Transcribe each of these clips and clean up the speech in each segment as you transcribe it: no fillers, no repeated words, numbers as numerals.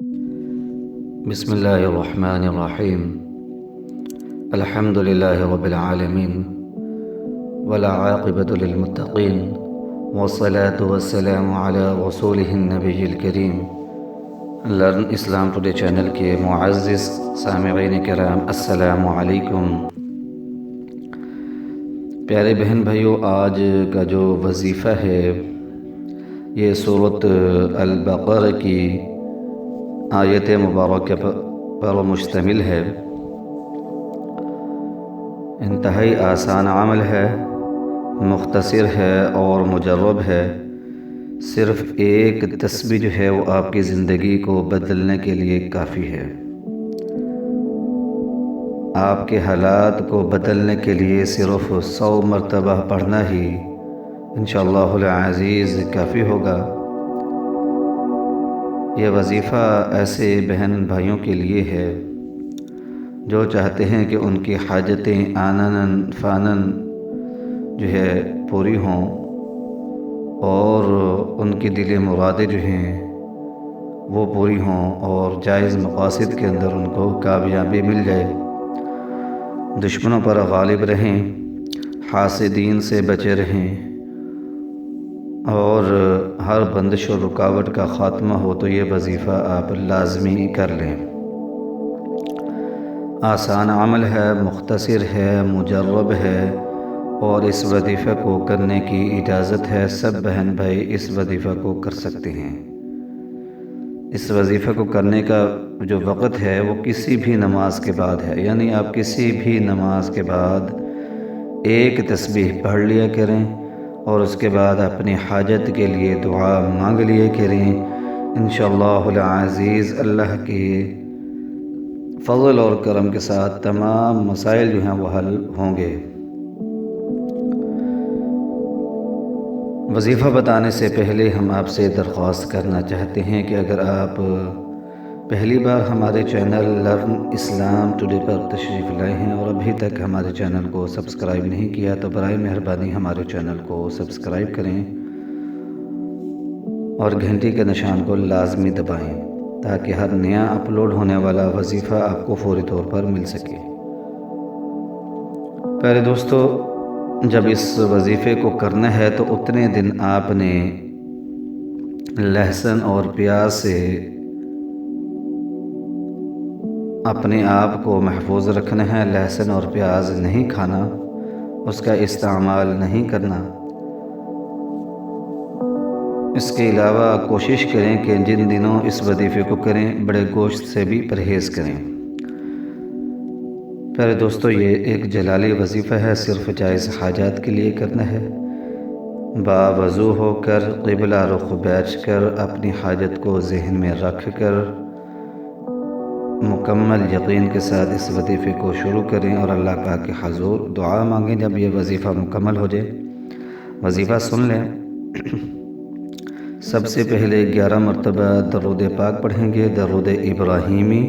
بسم الله الرحمن الرحيم. الحمد لله رب العالمين ولا عاقبة للمتقين والصلاة والسلام على رسوله النبي الكريم. لرن اسلام ٹوڈے چینل کے معزز سامعین کرام، السلام علیکم. پیارے بہن بھائیوں، آج کا جو وظیفہ ہے یہ سورۃ البقرہ کی آیت مبارکہ پر مشتمل ہے. انتہائی آسان عمل ہے، مختصر ہے اور مجرب ہے. صرف ایک تسبیح جو ہے وہ آپ کی زندگی کو بدلنے کے لیے کافی ہے. آپ کے حالات کو بدلنے کے لیے صرف 100 مرتبہ پڑھنا ہی انشاءاللہ العزیز کافی ہوگا. یہ وظیفہ ایسے بہن بھائیوں کے لیے ہے جو چاہتے ہیں کہ ان کی حاجتیں آنن فانن جو ہے پوری ہوں اور ان کی دلی مرادیں جو ہیں وہ پوری ہوں اور جائز مقاصد کے اندر ان کو کامیابی مل جائے، دشمنوں پر غالب رہیں، حاسدین سے بچے رہیں اور ہر بندش و رکاوٹ کا خاتمہ ہو. تو یہ وظیفہ آپ لازمی کر لیں. آسان عمل ہے، مختصر ہے، مجرب ہے اور اس وظیفہ کو کرنے کی اجازت ہے. سب بہن بھائی اس وظیفہ کو کر سکتے ہیں. اس وظیفہ کو کرنے کا جو وقت ہے وہ کسی بھی نماز کے بعد ہے، یعنی آپ کسی بھی نماز کے بعد ایک تسبیح پڑھ لیا کریں اور اس کے بعد اپنی حاجت کے لیے دعا مانگ لیا کریں. انشاءاللہ العزیز اللہ کے فضل اور کرم کے ساتھ تمام مسائل جو ہیں وہ حل ہوں گے. وظیفہ بتانے سے پہلے ہم آپ سے درخواست کرنا چاہتے ہیں کہ اگر آپ پہلی بار ہمارے چینل لرن اسلام ٹوڈے پر تشریف لائے ہیں اور ابھی تک ہمارے چینل کو سبسکرائب نہیں کیا تو برائے مہربانی ہمارے چینل کو سبسکرائب کریں اور گھنٹی کے نشان کو لازمی دبائیں تاکہ ہر نیا اپلوڈ ہونے والا وظیفہ آپ کو فوری طور پر مل سکے. پیارے دوستو، جب اس وظیفے کو کرنا ہے تو اتنے دن آپ نے لہسن اور پیاز سے اپنے آپ کو محفوظ رکھنا ہے. لہسن اور پیاز نہیں کھانا، اس کا استعمال نہیں کرنا. اس کے علاوہ کوشش کریں کہ جن دنوں اس وظیفے کو کریں بڑے گوشت سے بھی پرہیز کریں. پیارے دوستو، یہ ایک جلالی وظیفہ ہے، صرف جائز حاجات کے لیے کرنا ہے. باوضو ہو کر قبلہ رخ بیٹھ کر اپنی حاجت کو ذہن میں رکھ کر مکمل یقین کے ساتھ اس وظیفے کو شروع کریں اور اللہ پاک کے حضور دعا مانگیں. جب یہ وظیفہ مکمل ہو جائے، وظیفہ سن لیں. سب سے پہلے 11 مرتبہ درود پاک پڑھیں گے، درود ابراہیمی.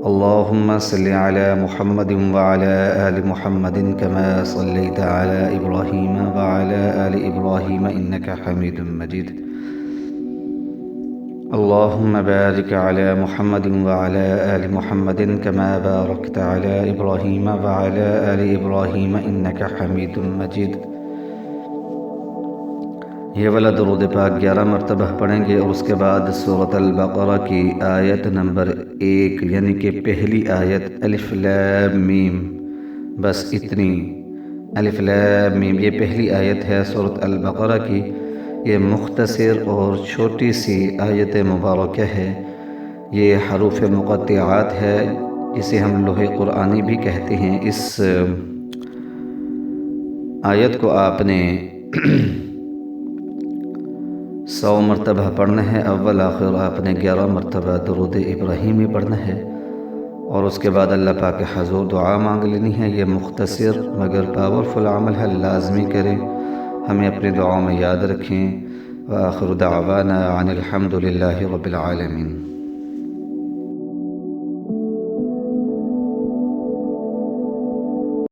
اللہم صلی علی محمد وعلی آل محمد کما صلیت علی ابراہیم وعلی آل ابراہیم انک حمید مجید. اللہم بارک علی محمد وعلی آل محمد کما بارکت علی ابراہیم وعلی آل ابراہیم انک حمید مجید. یہ والا درود پاک 11 مرتبہ پڑھیں گے اور اس کے بعد سورۃ البقرہ کی آیت نمبر 1 یعنی کہ پہلی آیت الف لام میم، بس اتنی الف لام میم یہ پہلی آیت ہے سورۃ البقرہ کی. یہ مختصر اور چھوٹی سی آیت مبارکہ ہے. یہ حروف مقطعات ہے جسے ہم لوح قرآنی بھی کہتے ہیں. اس آیت کو آپ نے 100 مرتبہ پڑھنا ہے. اول آخر آپ نے 11 مرتبہ درود ابراہیمی پڑھنا ہے اور اس کے بعد اللہ پاک کے حضور دعا مانگ لینی ہے. یہ مختصر مگر پاورفل عمل ہے، لازمی کریں. ہمیں اپنی دعاؤں میں یاد رکھیں. وآخر دعوانا عن الحمد للہ رب العالمین.